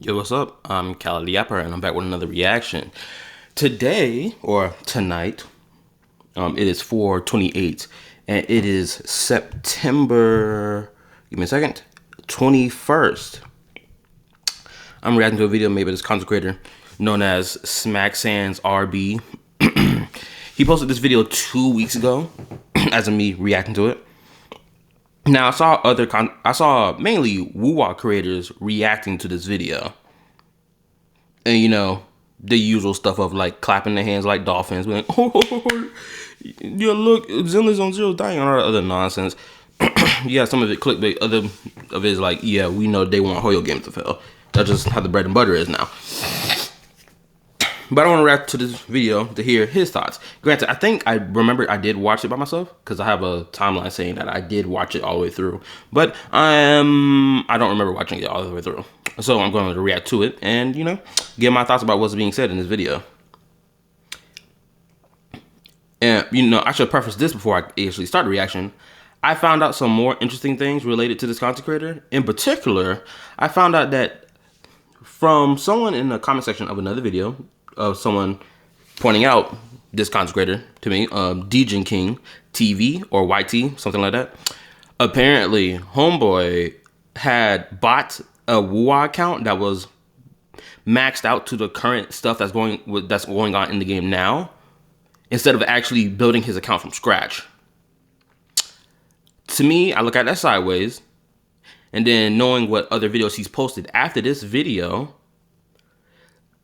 Yo, what's up? I'm KallaTheYapper, and I'm back with another reaction. Today, or tonight, it is 4/28, and it is September, give me a second, 21st. I'm reacting to a video made by this content creator known as Smack Sans RB. He posted this video 2 weeks ago, as of me reacting to it. Now, I saw mainly woo-wah creators reacting to this video. And, you know, the usual stuff of, like, clapping their hands like dolphins. Being like, oh, yeah, look, Zenless on zero dying, and all that other nonsense. Yeah, some of it clickbait. Other of it is like, yeah, we know they want Hoyo games to fail. That's just how the bread and butter is now. But I want to react to this video to hear his thoughts. Granted, I think I remember I did watch it by myself because I have a timeline saying that I did watch it all the way through. But I don't remember watching it all the way through. So I'm going to react to it and, you know, give my thoughts about what's being said in this video. And, you know, I should preface this before I actually start the reaction. I found out some more interesting things related to this content creator. In particular, I found out that from someone in the comment section of another video, of someone pointing out this content creator to me, DJ King TV or YT, something like that. Apparently, homeboy had bought a woo-wah account that was maxed out to the current stuff that's going on in the game now, instead of actually building his account from scratch. To me, I look at that sideways, and then knowing what other videos he's posted after this video,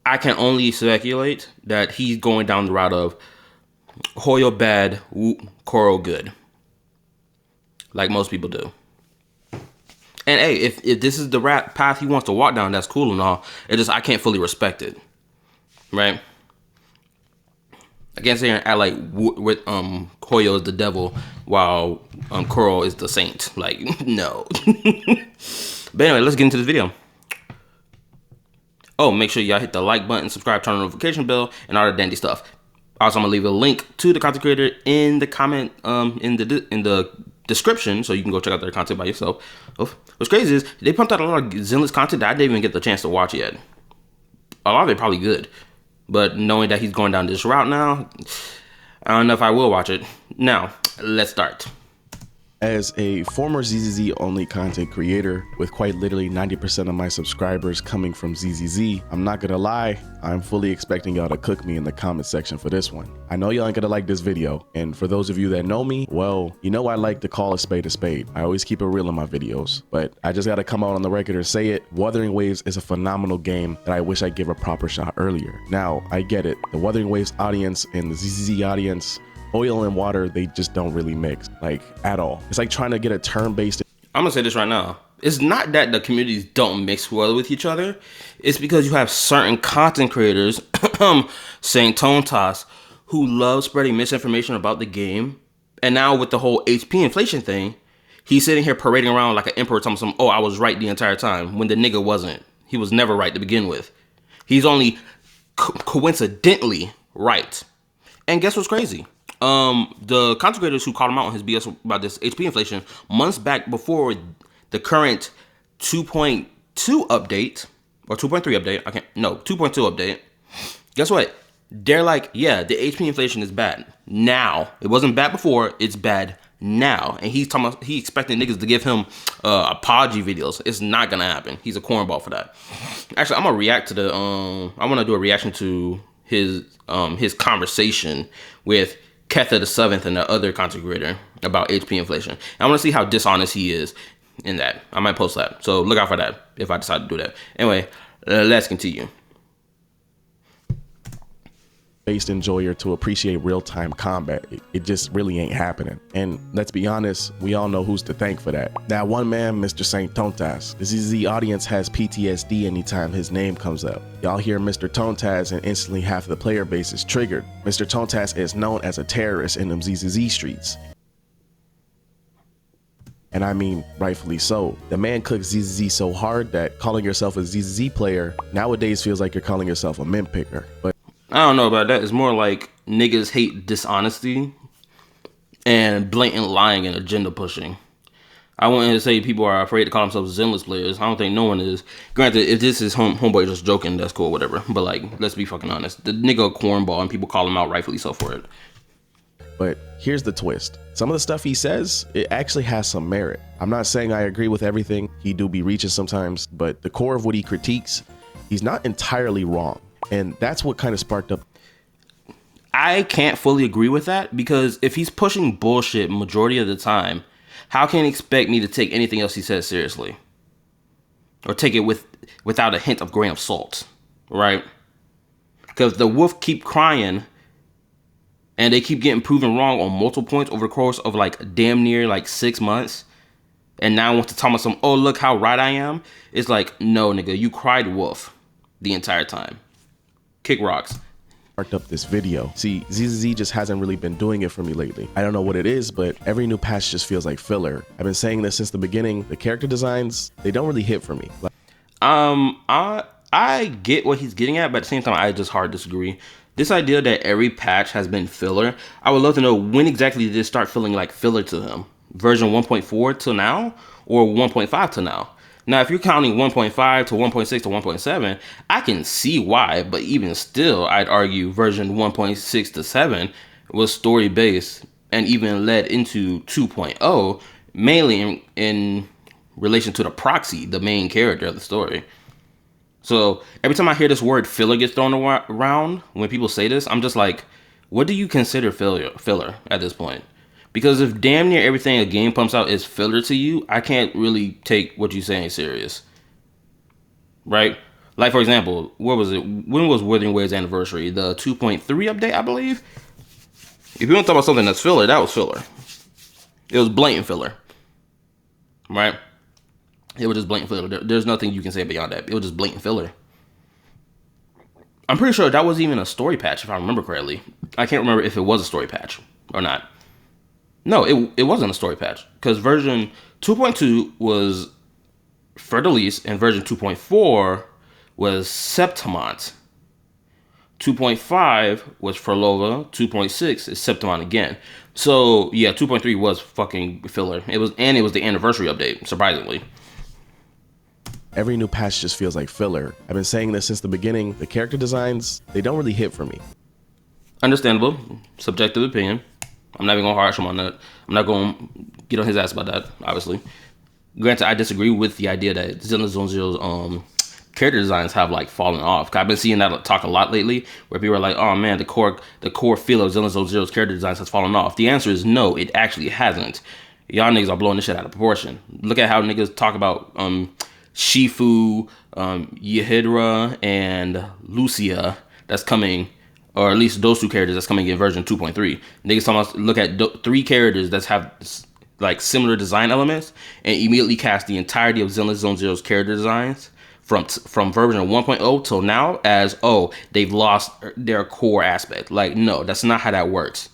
I can only speculate that he's going down the route of Hoyo bad, Koro good, like most people do. And hey, if this is the path he wants to walk down, that's cool and all. I can't fully respect it, right? I can't sit here and act like Hoyo is the devil while Koro is the saint. Like, no. But anyway, let's get into this video. Oh, make sure y'all hit the like button, subscribe, turn on the notification bell, and all that dandy stuff. Also, I'm gonna leave a link to the content creator in the comment, in the description, so you can go check out their content by yourself. What's crazy is they pumped out a lot of Zenless content that I didn't even get the chance to watch yet. A lot of it probably good, but knowing that he's going down this route now, I don't know if I will watch it. Now, let's start. As a former ZZZ only content creator with quite literally 90% of my subscribers coming from ZZZ, I'm not gonna lie, I'm fully expecting y'all to cook me in the comment section for this one. I know y'all ain't gonna like this video, and for those of you that know me, well, you know I like to call a spade a spade. I always keep it real in my videos, but I just gotta come out on the record and say it. Wuthering Waves is a phenomenal game that I wish I'd give a proper shot earlier. Now, I get it. The Wuthering Waves audience and the ZZZ audience, oil and water, they just don't really mix, like, at all. It's like trying to get a turn-based. I'm gonna say this right now. It's not that the communities don't mix well with each other. It's because you have certain content creators, saying Tone Toss, who love spreading misinformation about the game. And now with the whole HP inflation thing, he's sitting here parading around like an emperor telling some, oh, I was right the entire time, when the nigga wasn't. He was never right to begin with. He's only coincidentally right. And guess what's crazy? The content creators who called him out on his BS about this HP inflation months back before the current 2.2 update, or 2.3 update, 2.2 update, guess what? They're like, yeah, the HP inflation is bad now. It wasn't bad before, it's bad now. And he's talking about, he expecting niggas to give him apology videos. It's not gonna happen. He's a cornball for that. Actually, I'm gonna react to the, I wanna do a reaction to his conversation with Ketha the 7th and the other content creator about HP inflation. I want to see how dishonest he is in that. I might post that, so look out for that if I decide to do that. Anyway, let's continue. Based enjoyer to appreciate real-time combat. It just really ain't happening. And let's be honest, we all know who's to thank for that. That one man, Mr. Saint Tontas. The ZZ audience has PTSD anytime his name comes up. Y'all hear Mr. Tontas and instantly half the player base is triggered. Mr. Tontas is known as a terrorist in them ZZZ streets. And I mean, rightfully so. The man cooks ZZZ so hard that calling yourself a ZZZ player nowadays feels like you're calling yourself a mint picker. But I don't know about that. It's more like niggas hate dishonesty and blatant lying and agenda pushing. I wouldn't say people are afraid to call themselves Zenless players. I don't think no one is. Granted, if this is homeboy just joking, that's cool, whatever. But like, let's be fucking honest. The nigga a cornball and people call him out rightfully so for it. But here's the twist. Some of the stuff he says, it actually has some merit. I'm not saying I agree with everything. He do be reaching sometimes, but the core of what he critiques, he's not entirely wrong. And that's what kind of sparked up. I can't fully agree with that because if he's pushing bullshit majority of the time, how can he expect me to take anything else he says seriously? Or take it without a hint of grain of salt, right? Because the wolf keep crying and they keep getting proven wrong on multiple points over the course of like damn near like 6 months. And now wants to tell me some, oh, look how right I am. It's like, no, nigga, you cried wolf the entire time. Kick rocks. Sparked up this video. See, ZZZ just hasn't really been doing it for me lately. I don't know what it is, but every new patch just feels like filler. I've been saying this since the beginning. The character designs, they don't really hit for me. I get what he's getting at, but at the same time, I just hard disagree. This idea that every patch has been filler, I would love to know when exactly did it start feeling like filler to him? Version 1.4 till now, or 1.5 till now? Now, if you're counting 1.5 to 1.6 to 1.7, I can see why, but even still, I'd argue version 1.6 to 7 was story-based and even led into 2.0, mainly in relation to the proxy, the main character of the story. So every time I hear this word filler gets thrown around, when people say this, I'm just like, what do you consider filler at this point? Because if damn near everything a game pumps out is filler to you, I can't really take what you're saying serious. Right? Like, for example, what was it? When was Wuthering Waves anniversary? The 2.3 update, I believe? If you want to talk about something that's filler, that was filler. It was blatant filler. Right? It was just blatant filler. There's nothing you can say beyond that. It was just blatant filler. I'm pretty sure that wasn't even a story patch, if I remember correctly. I can't remember if it was a story patch or not. No, it wasn't a story patch because version 2.2 was Fer-de-Lys and version 2.4 was Septimont. 2.5 was Ferlova. 2.6 is Septimont again. So yeah, 2.3 was fucking filler. It was the anniversary update, surprisingly. Every new patch just feels like filler. I've been saying this since the beginning. The character designs, they don't really hit for me. Understandable, subjective opinion. I'm not even gonna harsh him on that. I'm not gonna get on his ass about that, obviously. Granted, I disagree with the idea that Zenless Zone Zero's character designs have like fallen off. I've been seeing that talk a lot lately, where people are like, "Oh man, the core feel of Zenless Zone Zero's character designs has fallen off." The answer is no, it actually hasn't. Y'all niggas are blowing this shit out of proportion. Look at how niggas talk about Shifu, Yehidra, and Lucia. That's coming. Or at least those two characters that's coming in version 2.3. Niggas talking about look at 3 characters that have like similar design elements and immediately cast the entirety of Zenless Zone Zero's character designs from version 1.0 till now as, oh, they've lost their core aspect. Like, no, that's not how that works.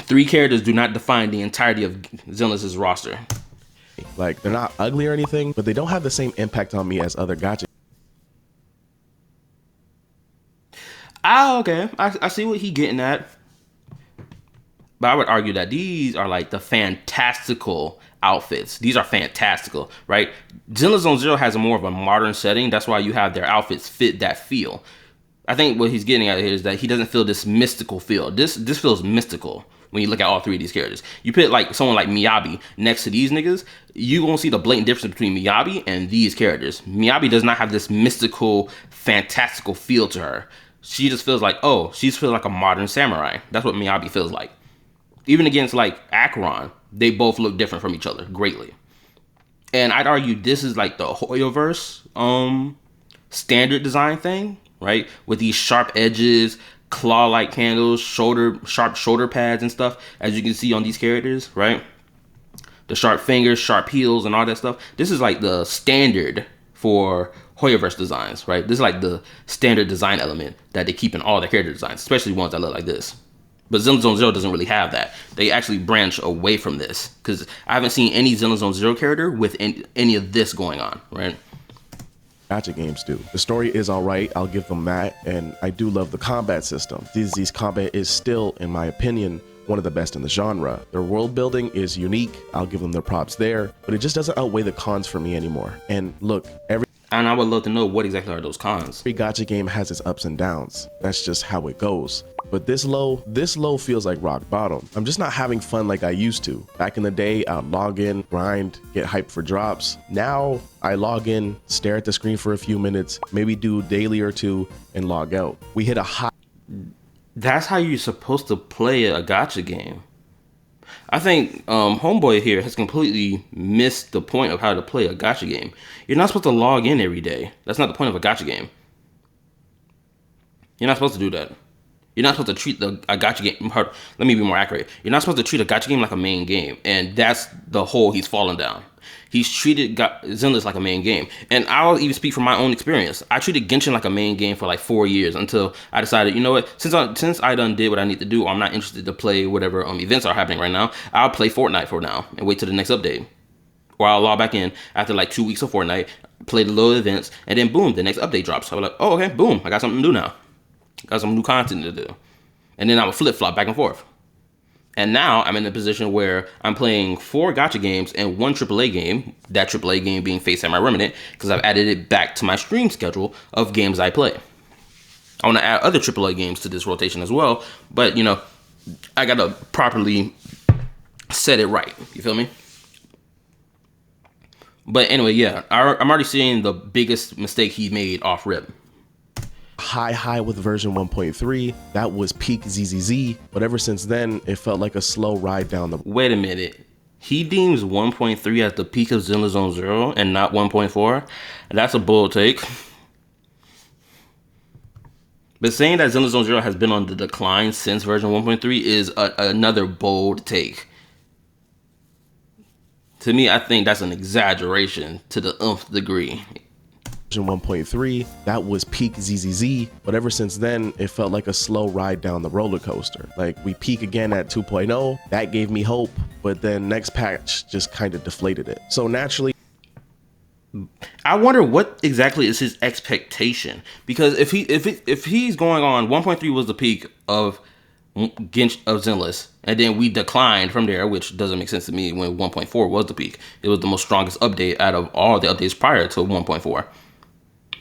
3 characters do not define the entirety of Zenless's roster. Like, they're not ugly or anything, but they don't have the same impact on me as other gacha. Okay. I see what he getting at. But I would argue that these are like the fantastical outfits. These are fantastical, right? Zenless Zone Zero has a more of a modern setting. That's why you have their outfits fit that feel. I think what he's getting at here is that he doesn't feel this mystical feel. This feels mystical when you look at all 3 of these characters. You put like someone like Miyabi next to these niggas, you gonna see the blatant difference between Miyabi and these characters. Miyabi does not have this mystical, fantastical feel to her. She just feels like, oh, she feels like a modern samurai. That's what Miyabi feels like. Even against like Acheron, they both look different from each other greatly. And I'd argue this is like the Hoyoverse standard design thing, right? With these sharp edges, claw-like handles, sharp shoulder pads and stuff, as you can see on these characters, right? The sharp fingers, sharp heels, and all that stuff. This is like the standard for Hoyoverse designs, right? This is like the standard design element that they keep in all their character designs, especially ones that look like this. But Zenless Zone Zero doesn't really have that. They actually branch away from this because I haven't seen any Zenless Zone Zero character with any of this going on, right? Gacha games do. The story is alright, I'll give them that, and I do love the combat system. ZZ's combat is still, in my opinion, one of the best in the genre. Their world building is unique, I'll give them their props there, but it just doesn't outweigh the cons for me anymore. And look, And I would love to know what exactly are those cons. every gacha game has its ups and downs. That's just how it goes. But this low feels like rock bottom. I'm just not having fun like I used to. Back in the day, I'd log in, grind, get hyped for drops. Now I log in, stare at the screen for a few minutes, maybe do a daily or two, and log out. We hit a high. That's how you're supposed to play a gacha game. I think Homeboy here has completely missed the point of how to play a gacha game. You're not supposed to log in every day. That's not the point of a gacha game. You're not supposed to do that. You're not supposed to treat a gacha game. Let me be more accurate. You're not supposed to treat a gacha game like a main game, and that's the hole he's fallen down. He's treated Zenless like a main game, and I'll even speak from my own experience. I treated Genshin like a main game for like 4 years until I decided, you know what? Since I done did what I need to do, or I'm not interested to play whatever events are happening right now. I'll play Fortnite for now and wait till the next update, or I'll log back in after like 2 weeks of Fortnite, play the little events, and then boom, the next update drops. I'm like, oh okay, boom, I got something to do now. Got some new content to do. And then I would flip-flop back and forth. And now I'm in a position where I'm playing 4 gacha games and 1 AAA game, that AAA game being Fate Samurai Remnant, because I've added it back to my stream schedule of games I play. I want to add other AAA games to this rotation as well, but, you know, I got to properly set it right. You feel me? But anyway, yeah, I'm already seeing the biggest mistake he made off rip. High with version 1.3. That was peak ZZZ, but ever since then, it felt like a slow ride down the. Wait a minute. He deems 1.3 as the peak of Zenless Zone Zero and not 1.4? That's a bold take. But saying that Zenless Zone Zero has been on the decline since version 1.3 is another bold take. To me, I think that's an exaggeration to the nth degree. Version 1.3, that was peak ZZZ, but ever since then, it felt like a slow ride down the roller coaster. Like, we peak again at 2.0, that gave me hope, but then next patch just kind of deflated it. So naturally, I wonder what exactly is his expectation, because if he's going on 1.3 was the peak of Zenless, and then we declined from there, which doesn't make sense to me when 1.4 was the peak. It was the most strongest update out of all the updates prior to 1.4.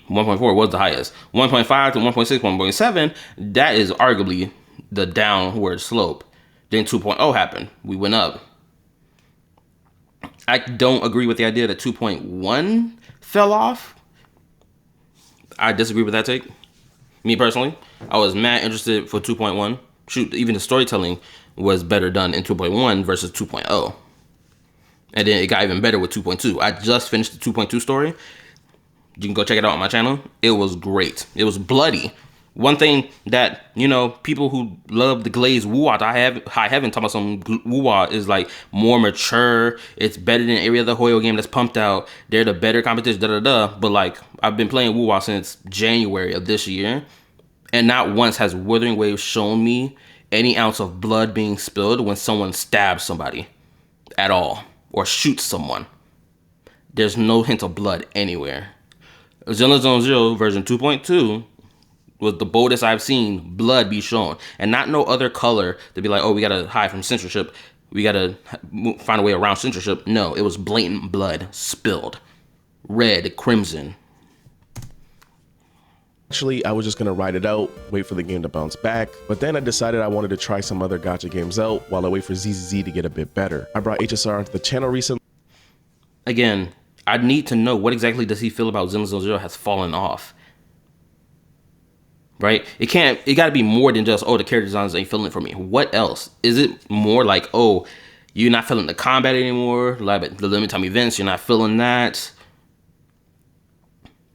1.4 was the highest. 1.5 to 1.6, 1.7, that is arguably the downward slope. Then 2.0 happened. We went up. I don't agree with the idea that 2.1 fell off. I disagree with that take. Me personally, I was mad interested for 2.1. Shoot, even the storytelling was better done in 2.1 versus 2.0. And then it got even better with 2.2. I just finished the 2.2 story. You can go check it out on my channel. It was great. It was bloody. One thing that, you know, people who love the Glaze Wuwa, I haven't talked about some Wuwa is like more mature. It's better than every other Hoyo game that's pumped out. They're the better competition, But like, I've been playing Wuwa since January of this year, and not once has Wuthering Waves shown me any ounce of blood being spilled when someone stabs somebody at all or shoots someone. There's no hint of blood anywhere. Zenless Zone Zero version 2.2 was the boldest I've seen blood be shown, and not no other color to be like, oh, we gotta hide from censorship, we gotta find a way around censorship. No, it was blatant blood spilled, red, crimson. Actually, I was just gonna ride it out, wait for the game to bounce back, but then I decided I wanted to try some other gacha games out while I wait for ZZZ to get a bit better. I brought HSR onto the channel recently. Again, I need to know what exactly does he feel about Zenless Zone Zero has fallen off. Right? It gotta be more than just, oh, the character designs ain't feeling it for me. What else? Is it more like, oh, you're not feeling the combat anymore, like the limited time events, you're not feeling that?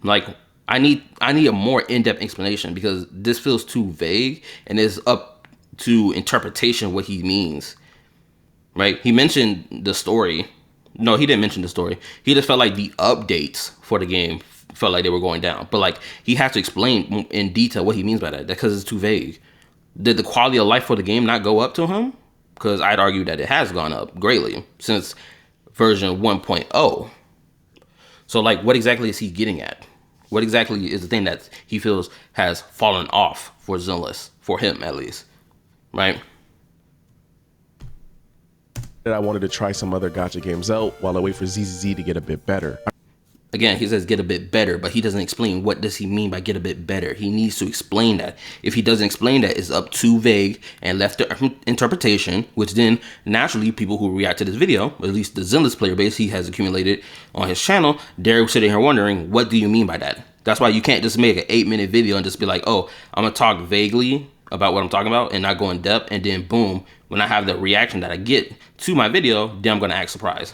Like, I need a more in-depth explanation, because this feels too vague and it's up to interpretation what he means. Right? He mentioned the story. No, he didn't mention the story. He just felt like the updates for the game felt like they were going down. But like, he has to explain in detail what he means by that, because it's too vague. Did the quality of life for the game not go up to him? Because I'd argue that it has gone up greatly since version 1.0. So like, what exactly is he getting at? What exactly is the thing that he feels has fallen off for Zenless, for him at least, right? I wanted to try some other gacha games out while I wait for ZZZ to get a bit better. Again, he says get a bit better, but he doesn't explain what does he mean by get a bit better. He needs to explain that. If he doesn't explain that, it's up too vague and left to interpretation, which then naturally people who react to this video, or at least the Zenless player base he has accumulated on his channel, they're sitting here wondering, what do you mean by that? That's why you can't just make an 8-minute video and just be like, oh, I'm gonna talk vaguely about what I'm talking about and not go in depth, and then boom, when I have the reaction that I get to my video, then I'm gonna act surprised.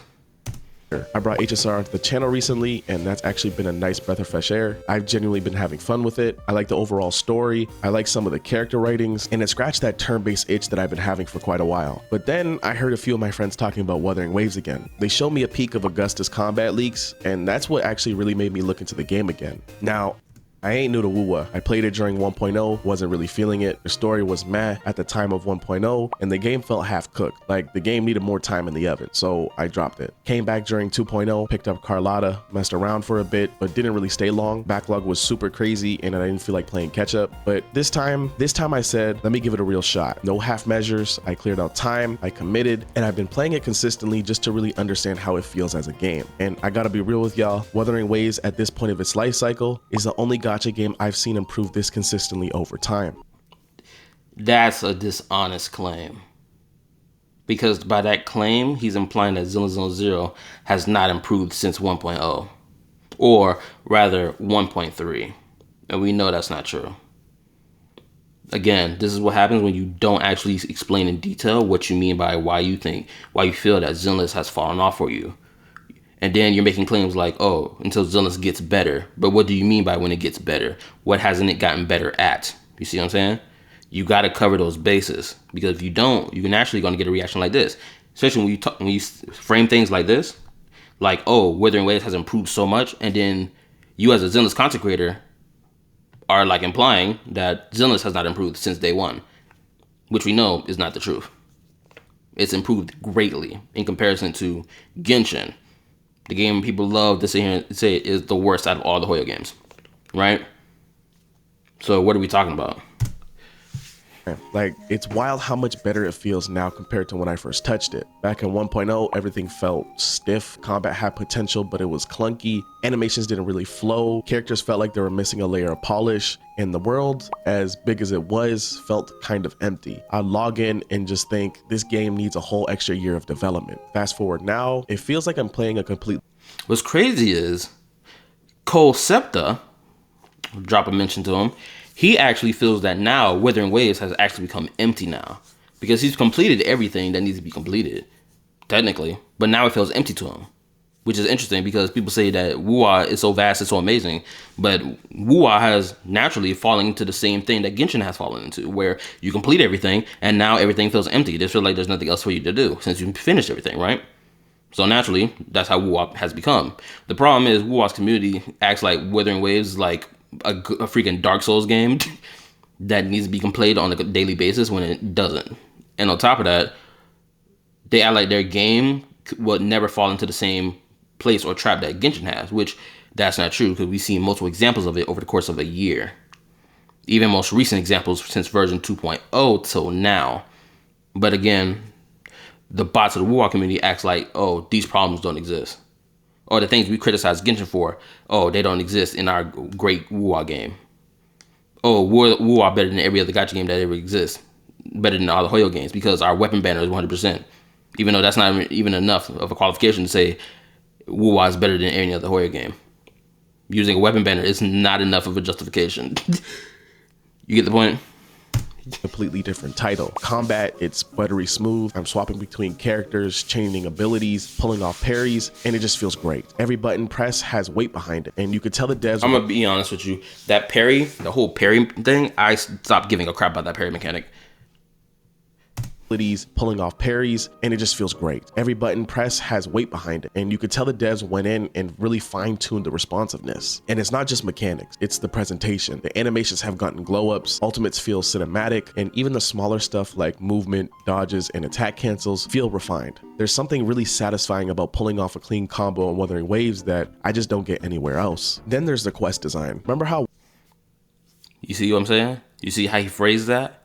I brought HSR to the channel recently, and that's actually been a nice breath of fresh air. I've genuinely been having fun with it. I like the overall story. I like some of the character writings, and it scratched that turn-based itch that I've been having for quite a while. But then I heard a few of my friends talking about Wuthering Waves again. They showed me a peek of Augusta's combat leaks, and that's what actually really made me look into the game again. Now, I ain't new to WoWa. I played it during 1.0, wasn't really feeling it. The story was meh at the time of 1.0, and the game felt half cooked. Like, the game needed more time in the oven, so I dropped it. Came back during 2.0, picked up Carlotta, messed around for a bit, but didn't really stay long. Backlog was super crazy, and I didn't feel like playing catch up. But this time I said, let me give it a real shot. No half measures, I cleared out time, I committed, and I've been playing it consistently just to really understand how it feels as a game. And I gotta be real with y'all, Wuthering Waves at this point of its life cycle is the only gacha game I've seen improve this consistently over time. That's a dishonest claim. Because by that claim, he's implying that Zone Zero has not improved since 1.0. Or rather, 1.3. And we know that's not true. Again, this is what happens when you don't actually explain in detail what you mean by why you feel that Zenless has fallen off for you. And then you're making claims like, oh, until Zenless gets better. But what do you mean by when it gets better? What hasn't it gotten better at? You see what I'm saying? You got to cover those bases. Because if you don't, you're naturally going to get a reaction like this. Especially when you frame things like this. Like, oh, Wuthering Waves has improved so much. And then you as a Zenless content creator are like implying that Zenless has not improved since day one. Which we know is not the truth. It's improved greatly in comparison to Genshin. The game people love to sit here and say is the worst out of all the Hoyo games, right? So what are we talking about? Like, it's wild how much better it feels now compared to when I first touched it. Back in 1.0, everything felt stiff, combat had potential, but it was clunky, animations didn't really flow, characters felt like they were missing a layer of polish, and the world, as big as it was, felt kind of empty. I'd log in and just think, this game needs a whole extra year of development. Fast forward now, it feels like I'm playing a complete... What's crazy is, Cole Septa, drop a mention to him, he actually feels that now Wuthering Waves has actually become empty now. Because he's completed everything that needs to be completed, technically. But now it feels empty to him. Which is interesting because people say that WoWa is so vast, it's so amazing. But WoWa has naturally fallen into the same thing that Genshin has fallen into. Where you complete everything and now everything feels empty. It feels like there's nothing else for you to do since you finished everything, right? So naturally, that's how WoWa has become. The problem is WoWa's community acts like Wuthering Waves is like a freaking Dark Souls game that needs to be completed on a daily basis when it doesn't. And on top of that, they act like their game will never fall into the same place or trap that Genshin has, which that's not true because we've seen multiple examples of it over the course of a year. Even most recent examples since version 2.0 till now. But again, the bots of the WoWa community acts like, oh, these problems don't exist. Or the things we criticize Genshin for, oh, they don't exist in our great WoWa game. Oh, WoWa better than every other gacha game that ever exists. Better than all the Hoyo games because our weapon banner is 100%. Even though that's not even enough of a qualification to say WoWa is better than any other Hoyo game. Using a weapon banner is not enough of a justification. You get the point? Completely different title. Combat, it's buttery smooth. I'm swapping between characters, changing abilities, pulling off parries, and it just feels great. Every button press has weight behind it, and you could tell the devs... I'm gonna be honest with you. That parry, the whole parry thing, I stopped giving a crap about that parry mechanic. Pulling off parries, and it just feels great. Every button press has weight behind it, and you could tell the devs went in and really fine-tuned the responsiveness. And it's not just mechanics, it's the presentation. The animations have gotten glow-ups, ultimates feel cinematic, and even the smaller stuff like movement, dodges, and attack cancels feel refined. There's something really satisfying about pulling off a clean combo on Wuthering Waves that I just don't get anywhere else. Then there's the quest design. Remember how... You see what I'm saying? You see how he phrased that?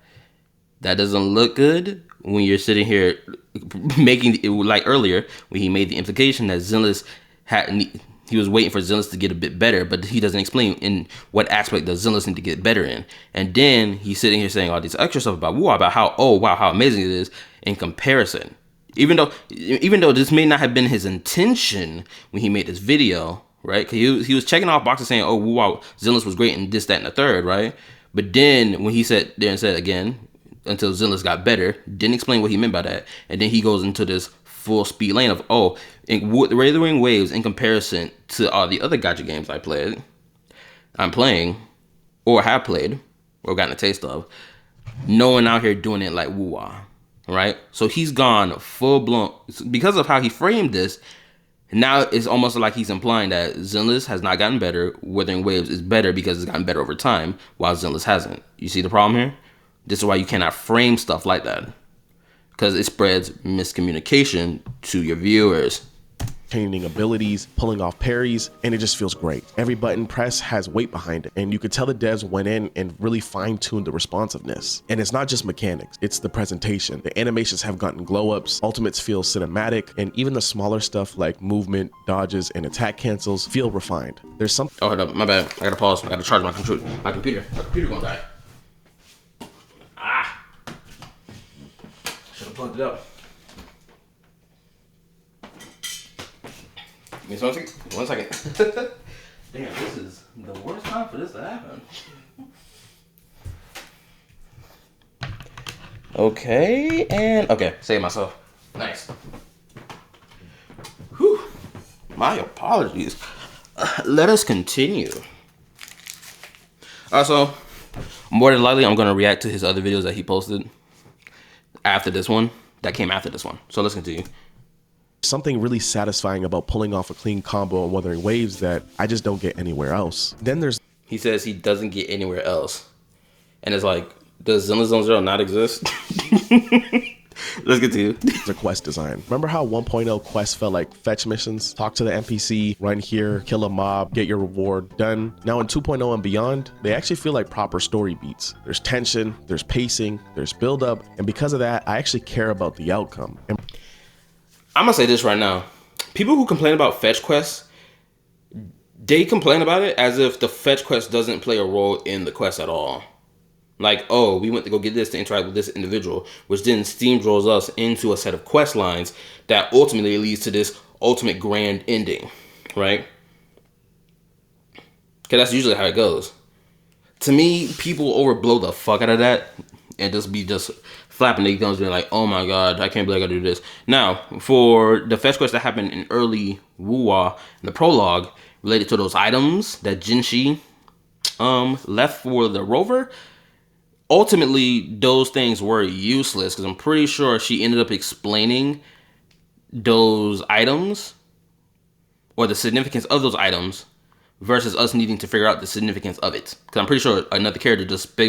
That doesn't look good when you're sitting here making it like earlier when he made the implication that Zenless he was waiting for Zenless to get a bit better, but he doesn't explain in what aspect does Zenless need to get better in. And then he's sitting here saying all these extra stuff about how how amazing it is in comparison. Even though this may not have been his intention when he made this video, right? Cause he was checking off boxes saying, oh wow, Zenless was great and this, that, and the third, right? But then when he said there and said again, until Zenless got better, didn't explain what he meant by that. And then he goes into this full speed lane of, in Wuthering Waves in comparison to all the other gacha games I'm playing, or have played, or gotten a taste of, no one out here doing it like Wuwa, right? So he's gone full blown, because of how he framed this, now it's almost like he's implying that Zenless has not gotten better, Wuthering Waves is better because it's gotten better over time, while Zenless hasn't. You see the problem here? This is why you cannot frame stuff like that, because it spreads miscommunication to your viewers. Chaining abilities, pulling off parries, and it just feels great. Every button press has weight behind it, and you could tell the devs went in and really fine-tuned the responsiveness. And it's not just mechanics, it's the presentation. The animations have gotten glow-ups, ultimates feel cinematic, and even the smaller stuff like movement, dodges, and attack cancels feel refined. There's some— Oh, hold up, my bad. I gotta pause. I gotta charge my computer. My computer gonna die. Should've plugged it up. Give me 1 second. Damn, this is the worst time for this to happen. Okay, save myself. Nice. Whew. My apologies. Let us continue. Also, more than likely, I'm gonna react to his other videos that he posted after this one, that came after this one. So let's continue. Something really satisfying about pulling off a clean combo on Wuthering Waves that I just don't get anywhere else. Then he says he doesn't get anywhere else. And it's like, does Zenless Zone Zero not exist? Let's continue. The quest design. Remember how 1.0 quests felt like fetch missions? Talk to the NPC, run here, kill a mob, get your reward, done. Now in 2.0 and beyond, they actually feel like proper story beats. There's tension, there's pacing, there's build-up, and because of that, I actually care about the outcome. I'm gonna say this right now. People who complain about fetch quests, they complain about it as if the fetch quest doesn't play a role in the quest at all. Like, oh, we went to go get this to interact with this individual, which then steamrolls us into a set of quest lines that ultimately leads to this ultimate grand ending, right? Because that's usually how it goes. To me, people overblow the fuck out of that and just flapping their gums being like, oh my god, I can't believe I gotta do this. Now, for the fetch quest that happened in early Wuwa, in the prologue, related to those items that Jinshi left for the rover, ultimately, those things were useless because I'm pretty sure she ended up explaining those items or the significance of those items versus us needing to figure out the significance of it. Because I'm pretty sure another character just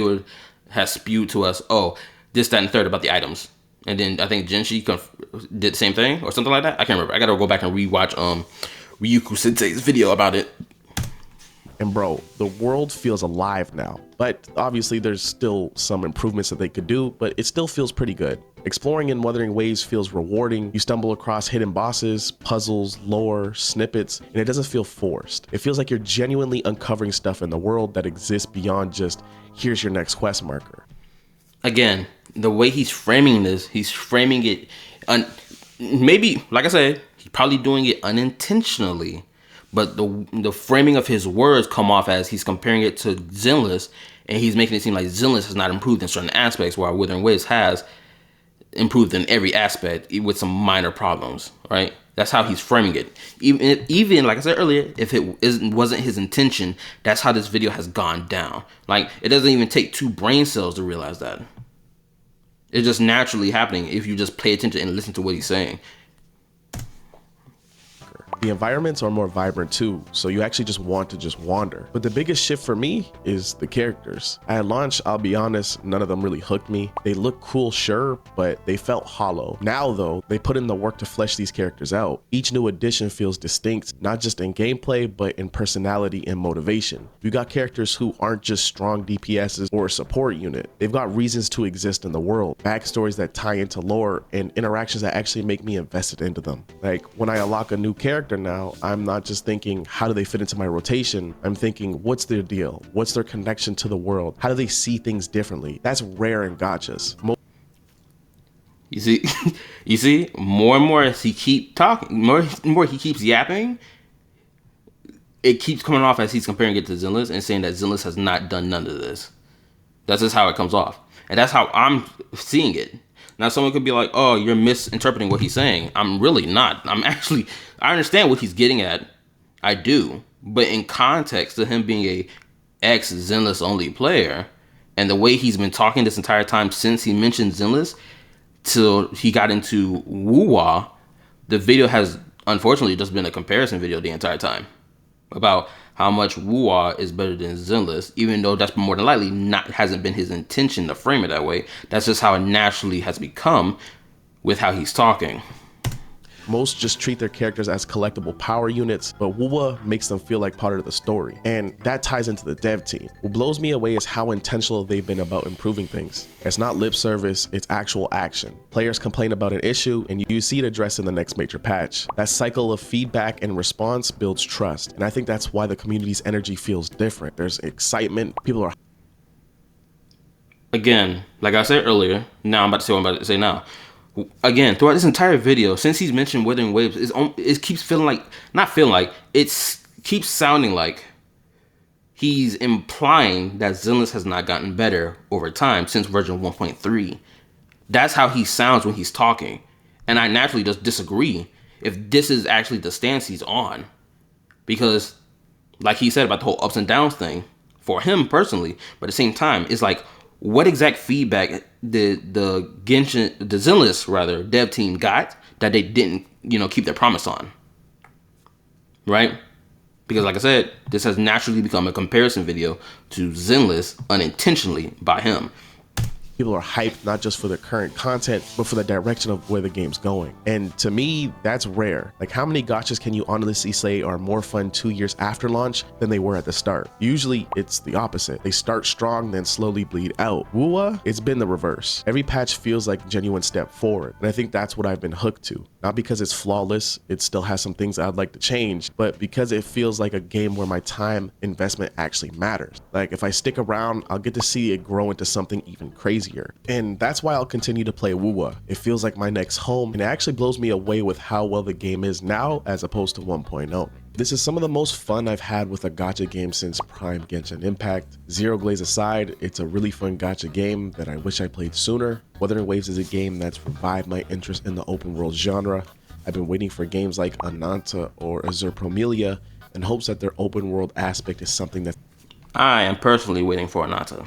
has spewed to us, oh, this, that, and third about the items. And then I think Jinshi did the same thing or something like that. I can't remember. I gotta go back and rewatch Ryuku Sensei's video about it. And bro, the world feels alive now. But obviously there's still some improvements that they could do, but it still feels pretty good. Exploring in Wuthering Waves feels rewarding. You stumble across hidden bosses, puzzles, lore, snippets, and it doesn't feel forced. It feels like you're genuinely uncovering stuff in the world that exists beyond just, here's your next quest marker. Again, the way he's framing this, he's framing it, maybe, like I said, he's probably doing it unintentionally. But the framing of his words come off as he's comparing it to Zenless, and he's making it seem like Zenless has not improved in certain aspects, while Wuthering Waves has improved in every aspect with some minor problems, right? That's how he's framing it. Even like I said earlier, if it wasn't his intention, that's how this video has gone down. Like, it doesn't even take 2 brain cells to realize that. It's just naturally happening if you just pay attention and listen to what he's saying. The environments are more vibrant too, so you actually just want to just wander. But the biggest shift for me is the characters. At launch, I'll be honest, none of them really hooked me. They look cool, sure, but they felt hollow. Now though, they put in the work to flesh these characters out. Each new addition feels distinct, not just in gameplay, but in personality and motivation. You got characters who aren't just strong DPSs or a support unit. They've got reasons to exist in the world, backstories that tie into lore, and interactions that actually make me invested into them. Like when I unlock a new character now, I'm not just thinking, how do they fit into my rotation? I'm thinking, what's their deal? What's their connection to the world? How do they see things differently? That's rare in gachas. You see, you see, more and more as he keep talking, more he keeps yapping, it keeps coming off as he's comparing it to Zenless and saying that Zenless has not done none of this. That's just how it comes off. And that's how I'm seeing it. Now, someone could be like, oh, you're misinterpreting what he's saying. I'm really not. I understand what he's getting at. I do. But in context of him being a ex-Zenless only player, and the way he's been talking this entire time since he mentioned Zenless till he got into Wuwa, the video has unfortunately just been a comparison video the entire time about how much Wuwa is better than Zenless, even though that's more than likely hasn't been his intention to frame it that way. That's just how it naturally has become with how he's talking. Most just treat their characters as collectible power units, but Wuwa makes them feel like part of the story. And that ties into the dev team. What blows me away is how intentional they've been about improving things. It's not lip service, it's actual action. Players complain about an issue and you see it addressed in the next major patch. That cycle of feedback and response builds trust. And I think that's why the community's energy feels different. There's excitement, people are... Again, like I said earlier, now I'm about to say what I'm about to say now. Again, throughout this entire video, since he's mentioned Wuthering Waves, it keeps feeling like, not feeling like, it keeps sounding like he's implying that Zenless has not gotten better over time since version 1.3. That's how he sounds when he's talking. And I naturally just disagree if this is actually the stance he's on. Because, like he said about the whole ups and downs thing, for him personally, but at the same time, it's like, what exact feedback did the Zenless dev team got that they didn't, keep their promise on, right? Because like I said, this has naturally become a comparison video to Zenless unintentionally by him. People are hyped not just for the current content, but for the direction of where the game's going. And to me, that's rare. Like, how many gachas can you honestly say are more fun 2 years after launch than they were at the start? Usually it's the opposite. They start strong, then slowly bleed out. Wuwa, it's been the reverse. Every patch feels like a genuine step forward. And I think that's what I've been hooked to. Not because it's flawless, it still has some things I'd like to change, but because it feels like a game where my time investment actually matters. Like, if I stick around, I'll get to see it grow into something even crazier. And that's why I'll continue to play Wuwa. It feels like my next home, and it actually blows me away with how well the game is now as opposed to 1.0. This is some of the most fun I've had with a gacha game since Prime Genshin Impact. Zero Glaze aside, it's a really fun gacha game that I wish I played sooner. Wuthering Waves is a game that's revived my interest in the open world genre. I've been waiting for games like Ananta or Azure Promelia in hopes that their open world aspect is something that I am personally waiting for Ananta.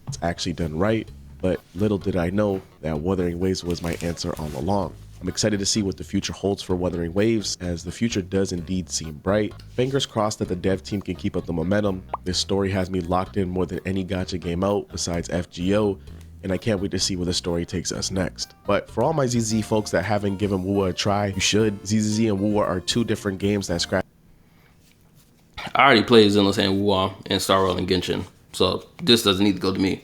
It's actually done right, but little did I know that Wuthering Waves was my answer all along. I'm excited to see what the future holds for Wuthering Waves, as the future does indeed seem bright. Fingers crossed that the dev team can keep up the momentum. This story has me locked in more than any gacha game out besides FGO, and I can't wait to see where the story takes us next. But for all my ZZ folks that haven't given Wuwa a try, you should. ZZZ and Wuwa are two different games that scratch. I already played Zenless and Wuwa and Star Rail and Genshin, so this doesn't need to go to me.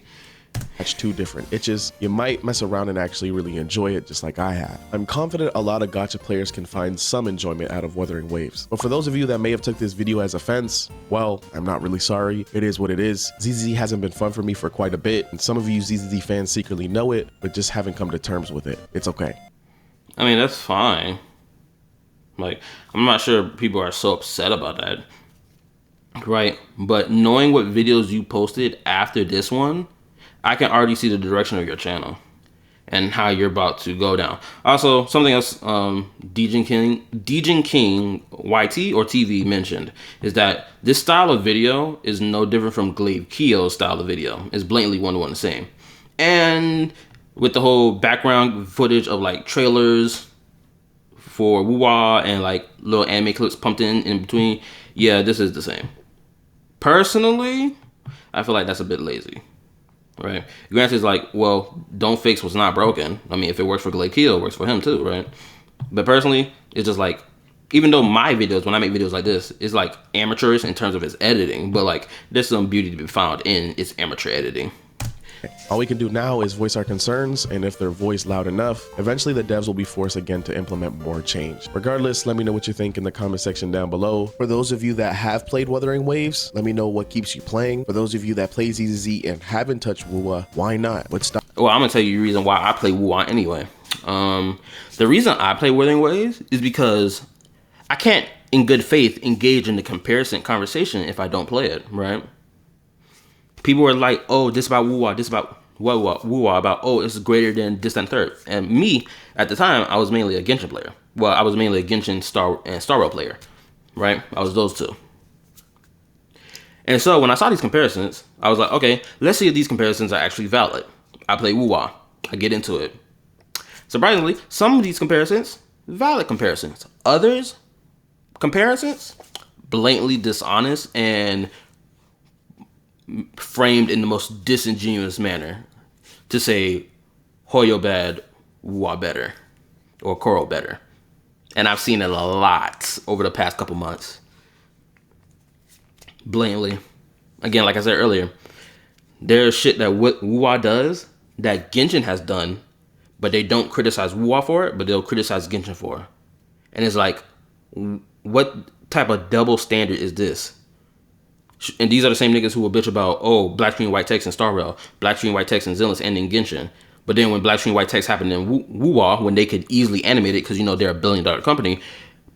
Two different itches. You might mess around and actually really enjoy it just like I have. I'm confident a lot of gacha players can find some enjoyment out of Wuthering Waves. But for those of you that may have took this video as offense, well, I'm not really sorry. It is what it is. ZZ hasn't been fun for me for quite a bit, and some of you ZZ fans secretly know it, but just haven't come to terms with it. It's okay. I mean, that's fine. Like, I'm not sure people are so upset about that. Right? But knowing what videos you posted after this one, I can already see the direction of your channel and how you're about to go down. Also, something else Djin King YT or TV mentioned is that this style of video is no different from Glaze Keo's style of video. It's blatantly one-to-one the same. And with the whole background footage of like trailers for woo-wah and like little anime clips pumped in between, yeah, this is the same. Personally, I feel like that's a bit lazy, right? Granted, it's like, well, don't fix what's not broken. I mean, if it works for Glaze, it works for him too, right? But personally, it's just like, even though my videos, when I make videos like this, it's like amateurish in terms of its editing, but like there's some beauty to be found in its amateur editing. All we can do now is voice our concerns, and if they're voiced loud enough, eventually the devs will be forced again to implement more change. Regardless, let me know what you think in the comment section down below. For those of you that have played Wuthering Waves, let me know what keeps you playing. For those of you that play ZZZ and haven't touched Woo-Wah, why not? What's stop? Well, I'm gonna tell you the reason why I play Woo-Wah anyway. The reason I play Wuthering Waves is because I can't, in good faith, engage in the comparison conversation if I don't play it, right? People are like, oh, this about Woo-Wah, this about Woo-Wah, about, oh, it's greater than this and third. And me, at the time, I was mainly a Genshin player. Well, I was mainly a Genshin Star Rail player, right? I was those two. And so when I saw these comparisons, I was like, okay, let's see if these comparisons are actually valid. I play Woo-Wah. I get into it. Surprisingly, some of these comparisons, valid comparisons. Others, comparisons, blatantly dishonest and framed in the most disingenuous manner to say Hoyo bad, Woo-Wah better, or Koro better. And I've seen it a lot over the past couple months. Blatantly. Again, like I said earlier, there's shit that Woo-Wah does that Genshin has done, but they don't criticize Woo-Wah for it, but they'll criticize Genshin for it. And it's like, what type of double standard is this? And these are the same niggas who will bitch about, oh, black screen white text in Star Rail, black screen white text in Zenless and in Genshin. But then when black screen white text happened in Woo-Wah, when they could easily animate it because, you know, they're a billion-dollar company,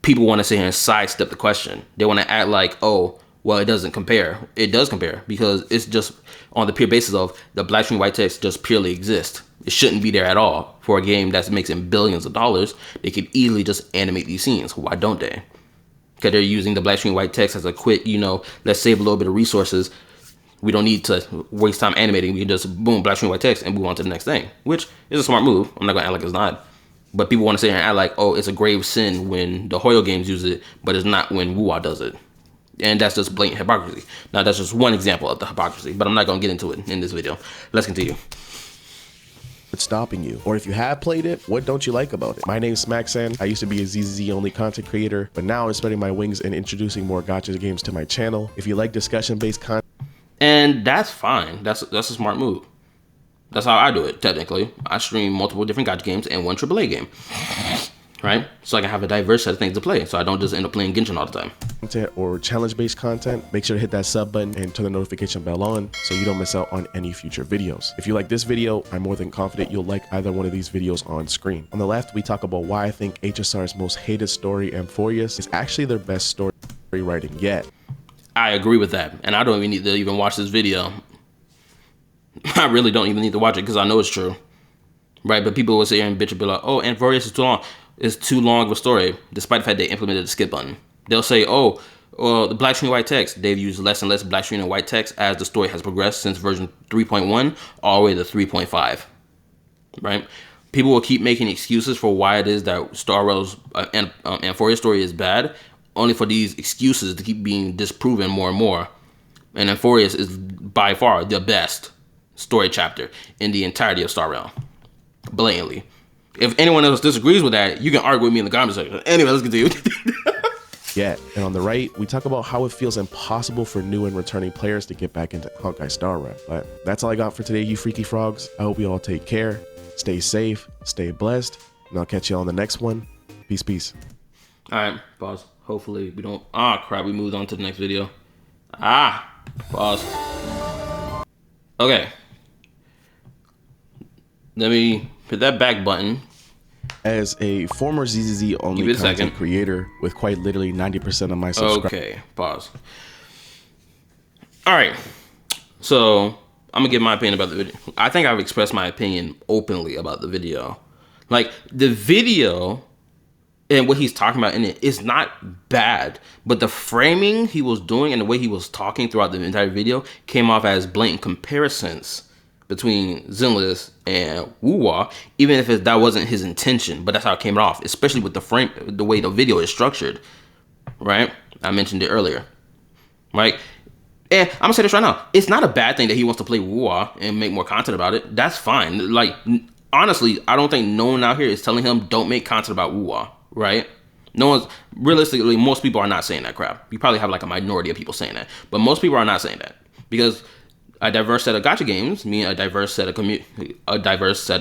people want to sit here and sidestep the question. They want to act like, oh, well, it doesn't compare. It does compare because it's just on the pure basis of the black screen white text just purely exists. It shouldn't be there at all. For a game that's making billions of dollars, they could easily just animate these scenes. Why don't they? Because they're using the black screen white text as a quick, you know, let's save a little bit of resources. We don't need to waste time animating. We can just boom, black screen white text and move on to the next thing, which is a smart move. I'm not going to act like it's not. But people want to sit here and act like, oh, it's a grave sin when the Hoyo games use it, but it's not when Woo-Wah does it. And that's just blatant hypocrisy. Now, that's just one example of the hypocrisy, but I'm not going to get into it in this video. Let's continue. What's stopping you? Or if you have played it, what don't you like about it? My name's Maxan. I used to be a ZZZ only content creator, but now I'm spreading my wings and introducing more gacha games to my channel. If you like discussion-based content, and that's fine. That's a smart move. That's how I do it, technically. I stream multiple different gacha games and one AAA game. Right? So I can have a diverse set of things to play, so I don't just end up playing Genshin all the time. Or challenge-based content, make sure to hit that sub button and turn the notification bell on so you don't miss out on any future videos. If you like this video, I'm more than confident you'll like either one of these videos on screen. On the left, we talk about why I think HSR's most hated story, Amphoreus, is actually their best story writing yet. I agree with that, and I don't even need to even watch this video. I really don't even need to watch it because I know it's true. Right? But people will sit here and bitch and be like, oh, Amphoreus is too long. It's too long of a story, despite the fact they implemented the skip button. They'll say, oh, well, the black screen white text, they've used less and less black screen and white text as the story has progressed since version 3.1 all the way to 3.5, right? People will keep making excuses for why it is that Star Rail's Amphoreus story is bad, only for these excuses to keep being disproven more and more. And Amphoreus is by far the best story chapter in the entirety of Star Rail, blatantly. If anyone else disagrees with that, you can argue with me in the comment section. Anyway, let's continue. Yeah, and on the right, we talk about how it feels impossible for new and returning players to get back into Honkai Star Rail. But that's all I got for today, you freaky frogs. I hope you all take care, stay safe, stay blessed, and I'll catch you on the next one. Peace, peace. All right, pause. Hopefully we don't... Ah, crap, we moved on to the next video. Ah, pause. Okay. Let me hit that back button. As a former ZZZ only content creator with quite literally 90% of my subscribers. Okay, pause. All right, so I'm gonna give my opinion about the video. I think I've expressed my opinion openly about the video. Like, the video and what he's talking about in it is not bad, but the framing he was doing and the way he was talking throughout the entire video came off as blatant comparisons between Zenless and Wuwa, even if that wasn't his intention, but that's how it came off, especially with the way the video is structured, right? I mentioned it earlier, right? And I'm gonna say this right now, it's not a bad thing that he wants to play Wuwa and make more content about it. That's fine. Like, honestly, I don't think no one out here is telling him don't make content about Wuwa, right? No one's, realistically, most people are not saying that crap. You probably have like a minority of people saying that, but most people are not saying that, because a diverse set of gacha games mean a diverse set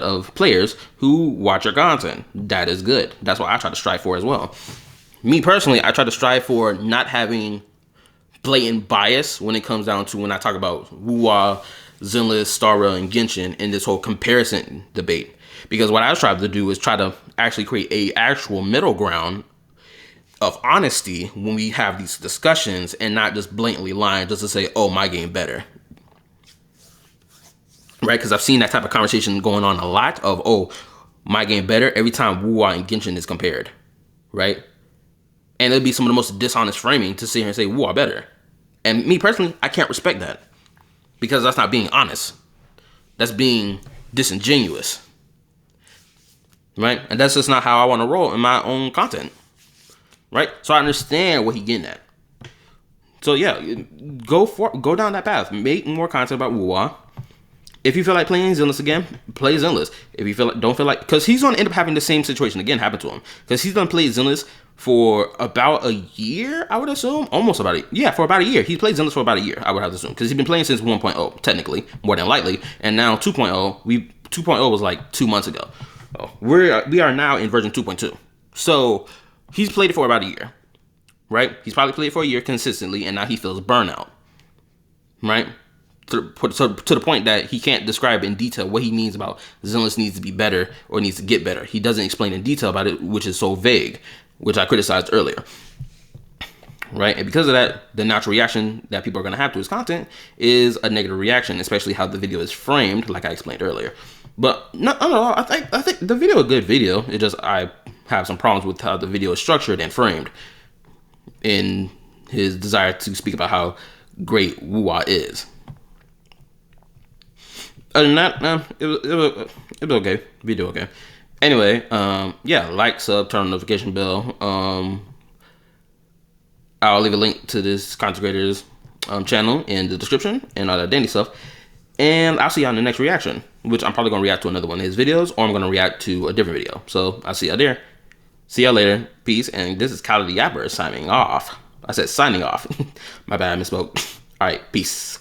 of players who watch your content. That is good. That's what I try to strive for as well. Me personally, I try to strive for not having blatant bias when it comes down to when I talk about Wuwa, Zenless, Star Rail, and Genshin in this whole comparison debate. Because what I strive to do is try to actually create a actual middle ground of honesty when we have these discussions, and not just blatantly lying just to say, oh, my game better. Right? Because I've seen that type of conversation going on a lot of, oh, my game better every time Wuwa and Genshin is compared. Right? And it'll be some of the most dishonest framing to sit here and say Wuwa better. And me personally, I can't respect that, because that's not being honest. That's being disingenuous. Right? And that's just not how I want to roll in my own content. Right? So I understand what he's getting at. So yeah, go down that path. Make more content about Wuwa. If you feel like playing Zenless again, play Zenless. If you don't feel like, because he's gonna end up having the same situation again happen to him, because he's gonna play Zenless for about a year, I would assume, for about a year. He played Zenless for about a year, I would have to assume, because he's been playing since 1.0, technically, more than likely, and now 2.0. 2.0 was like 2 months ago. We are now in version 2.2. So he's played it for about a year, right? He's probably played it for a year consistently, and now he feels burnout, right? To the point that he can't describe in detail what he means about Zenless needs to be better or needs to get better. He doesn't explain in detail about it, which is so vague, which I criticized earlier. Right? And because of that, the natural reaction that people are going to have to his content is a negative reaction, especially how the video is framed, like I explained earlier. But I don't know. I think the video is a good video. It just, I have some problems with how the video is structured and framed in his desire to speak about how great Wuwa is. Other than that, it was okay. Video okay. Anyway, yeah, like, sub, turn on the notification bell. I'll leave a link to this content creator's channel in the description and all that dandy stuff. And I'll see y'all in the next reaction, which I'm probably going to react to another one of his videos, or I'm going to react to a different video. So I'll see y'all there. See y'all later. Peace. And this is KallaTheYapper signing off. I said signing off. My bad, I misspoke. All right, peace.